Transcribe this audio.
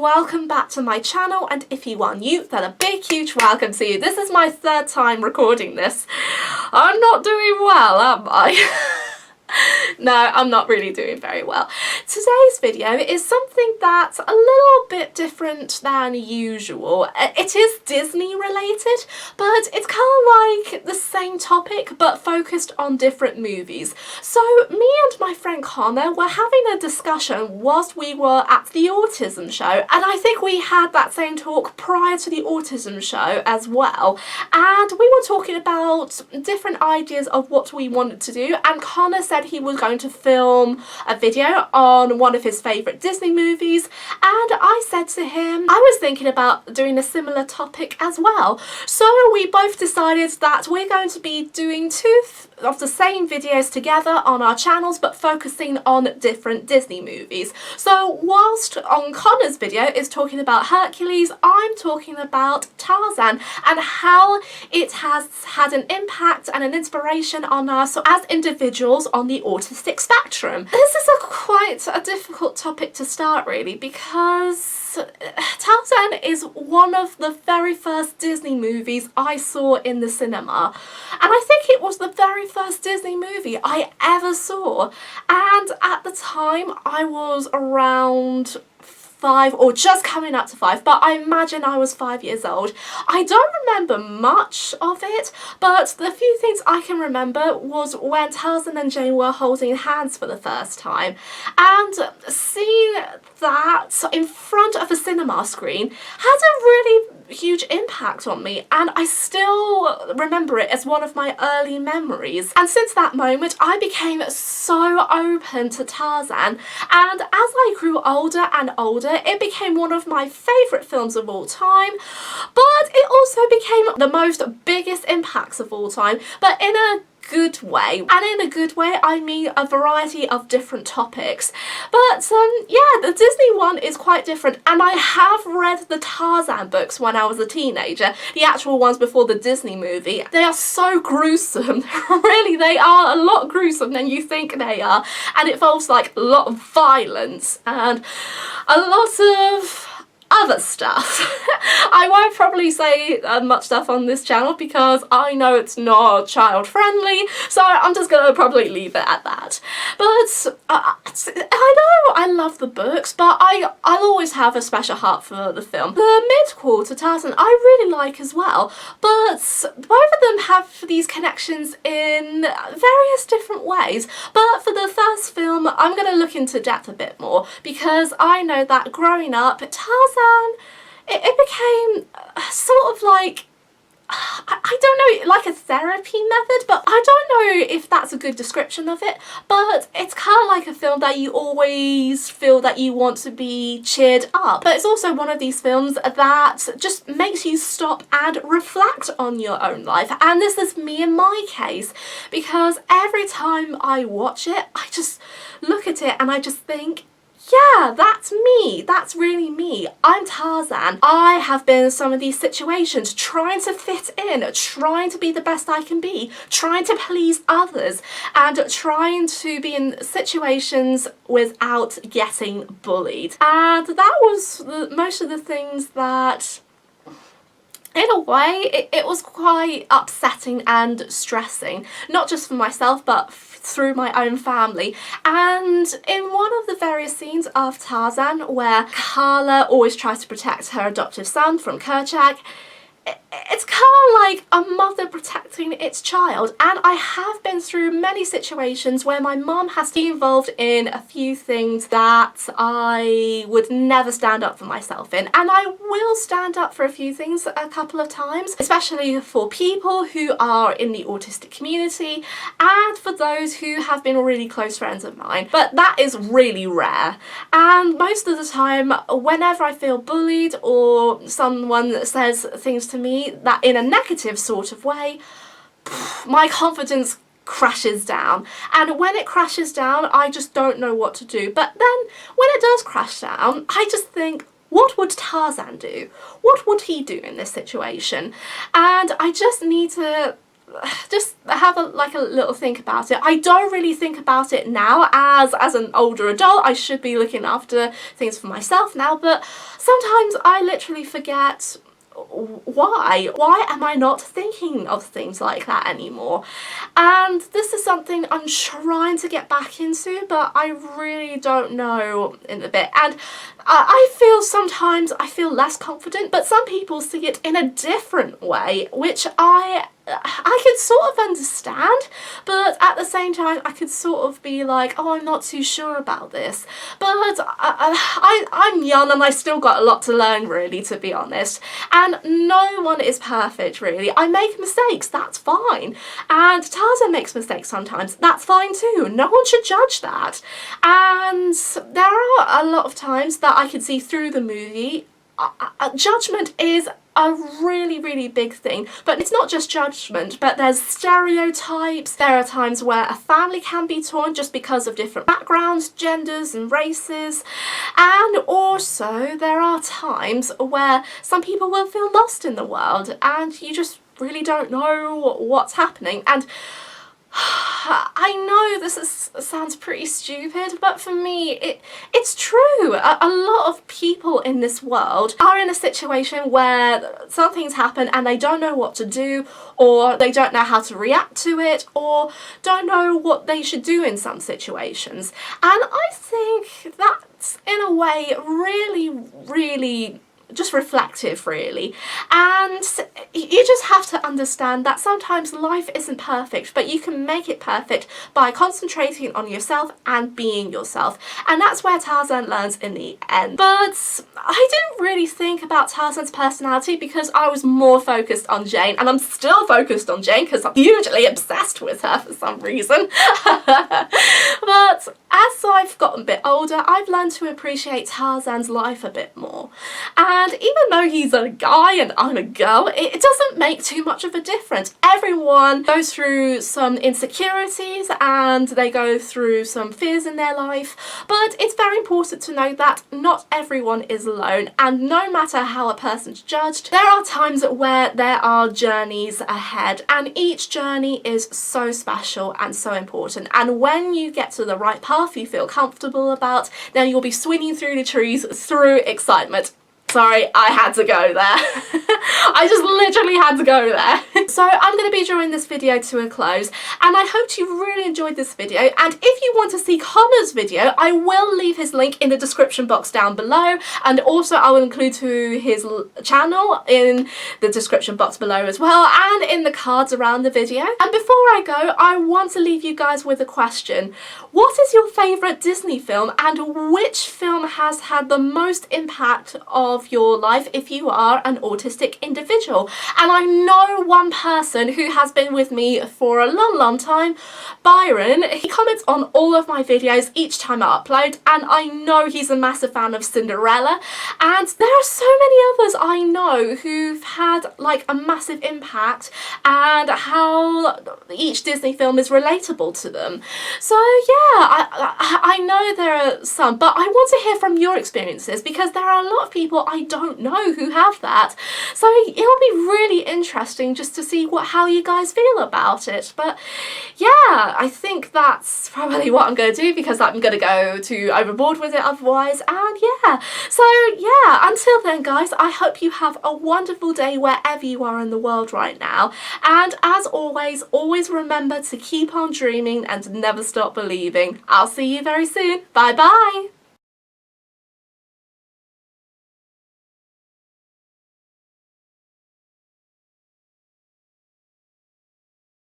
welcome back to my channel, and if you are new, then a big huge welcome to you. This is my third time recording this. I'm not doing well, am I? No, I'm not really doing very well. Today's video is something that's a little bit different than usual. It is Disney related, but it's kind of like the same topic but focused on different movies. So me and my friend Connor were having a discussion whilst we were at the autism show, and I think we had that same talk prior to the autism show as well, and we were talking about different ideas of what we wanted to do, and Connor said he was going to film a video on one of his favourite Disney movies, and I said to him I was thinking about doing a similar topic as well. So we both decided that we're going to be doing two of the same videos together on our channels, but focusing on different Disney movies. So whilst on Connor's video is talking about Hercules, I'm talking about Tarzan and how it has had an impact and an inspiration on us as individuals on the autistic spectrum. This is quite a difficult topic to start, really, because Tarzan is one of the very first Disney movies I saw in the cinema, and I think it was the very first Disney movie I ever saw, and at the time I was around 5 or just coming up to 5, but I imagine I was 5 years old. I don't remember much of it, but the few things I can remember was when Tarzan and Jane were holding hands for the first time, and seeing that in front of a cinema screen had a really huge impact on me, and I still remember it as one of my early memories. And since that moment I became so open to Tarzan, and as I grew older and older it became one of my favourite films of all time, but it also became the most biggest impacts of all time, but in a good way. And in a good way I mean a variety of different topics. But yeah, the Disney one is quite different, and I have read the Tarzan books when I was a teenager, the actual ones before the Disney movie. They are so gruesome. Really, they are a lot gruesome than you think they are, and it involves like a lot of violence and a lot of other stuff. I won't probably say much stuff on this channel because I know it's not child friendly, so I'm just gonna probably leave it at that. But I know I love the books, but I'll always have a special heart for the film. The mid-quel to Tarzan I really like as well, but both of them have these connections in various different ways. But for the first film I'm gonna look into depth a bit more, because I know that growing up Tarzan, it became sort of like, I don't know, like a therapy method, but I don't know if that's a good description of it, but it's kind of like a film that you always feel that you want to be cheered up. But it's also one of these films that just makes you stop and reflect on your own life, and this is me in my case, because every time I watch it I just look at it and I just think, yeah, that's me. That's really me. I'm Tarzan. I have been in some of these situations, trying to fit in, trying to be the best I can be, trying to please others, and trying to be in situations without getting bullied. And that was most of the things that, in a way, it was quite upsetting and stressing, not just for myself but through my own family. And in one of the various scenes of Tarzan where Carla always tries to protect her adoptive son from Kerchak, it's kind of like a mother protecting its child, and I have been through many situations where my mum has been involved in a few things that I would never stand up for myself in, and I will stand up for a few things a couple of times, especially for people who are in the autistic community and for those who have been really close friends of mine, but that is really rare. And most of the time whenever I feel bullied or someone says things to me that in a negative sort of way, my confidence crashes down, and when it crashes down I just don't know what to do. But then when it does crash down I just think, what would Tarzan do? What would he do in this situation? And I just need to just have a little think about it. I don't really think about it now as an older adult. I should be looking after things for myself now, but sometimes I literally forget why am I not thinking of things like that anymore. And this is something I'm trying to get back into, but I really don't know in a bit. And I feel sometimes I feel less confident, but some people see it in a different way, which I could sort of understand, but at the same time I could sort of be like, oh, I'm not too sure about this. But I'm young and I still got a lot to learn, really, to be honest. And no one is perfect, really. I make mistakes, that's fine. And Tarzan makes mistakes sometimes, that's fine too. No one should judge that. And there are a lot of times that I could see through the movie. Judgment is a really big thing, but it's not just judgment, but there's stereotypes. There are times where a family can be torn just because of different backgrounds, genders and races, and also there are times where some people will feel lost in the world and you just really don't know what's happening. And I know this sounds pretty stupid, but for me it's true. A lot of people in this world are in a situation where something's happened and they don't know what to do, or they don't know how to react to it, or don't know what they should do in some situations. And I think that's in a way really just reflective, really. And you just have to understand that sometimes life isn't perfect, but you can make it perfect by concentrating on yourself and being yourself. And that's where Tarzan learns in the end. But I didn't really think about Tarzan's personality because I was more focused on Jane, and I'm still focused on Jane because I'm hugely obsessed with her for some reason. But as I've gotten a bit older, I've learned to appreciate Tarzan's life a bit more. And even though he's a guy and I'm a girl, it doesn't make too much of a difference. Everyone goes through some insecurities and they go through some fears in their life, but it's very important to know that not everyone is alone, and no matter how a person's judged, there are times where there are journeys ahead, and each journey is so special and so important. And when you get to the right path you feel comfortable about, then you'll be swinging through the trees through excitement. Sorry, I had to go there. I just literally had to go there. So I'm going to be drawing this video to a close, and I hope you really enjoyed this video. And if you want to see Connor's video, I will leave his link in the description box down below, and also I will include to his channel in the description box below as well, and in the cards around the video. And before I go, I want to leave you guys with a question. What is your favourite Disney film, and which film has had the most impact of your life if you are an autistic individual? And I know one person who has been with me for a long time, Byron. He comments on all of my videos each time I upload, and I know he's a massive fan of Cinderella. And there are so many others I know who've had like a massive impact, and how each Disney film is relatable to them. So yeah, I know there are some, but I want to hear from your experiences, because there are a lot of people I don't know who have that. So it'll be really interesting just to see how you guys feel about it. But yeah, I think that's probably what I'm going to do, because I'm going to go too overboard with it otherwise. And yeah, so yeah, until then guys, I hope you have a wonderful day wherever you are in the world right now. And as always remember to keep on dreaming and never stop believing. I'll see you very soon. Bye bye.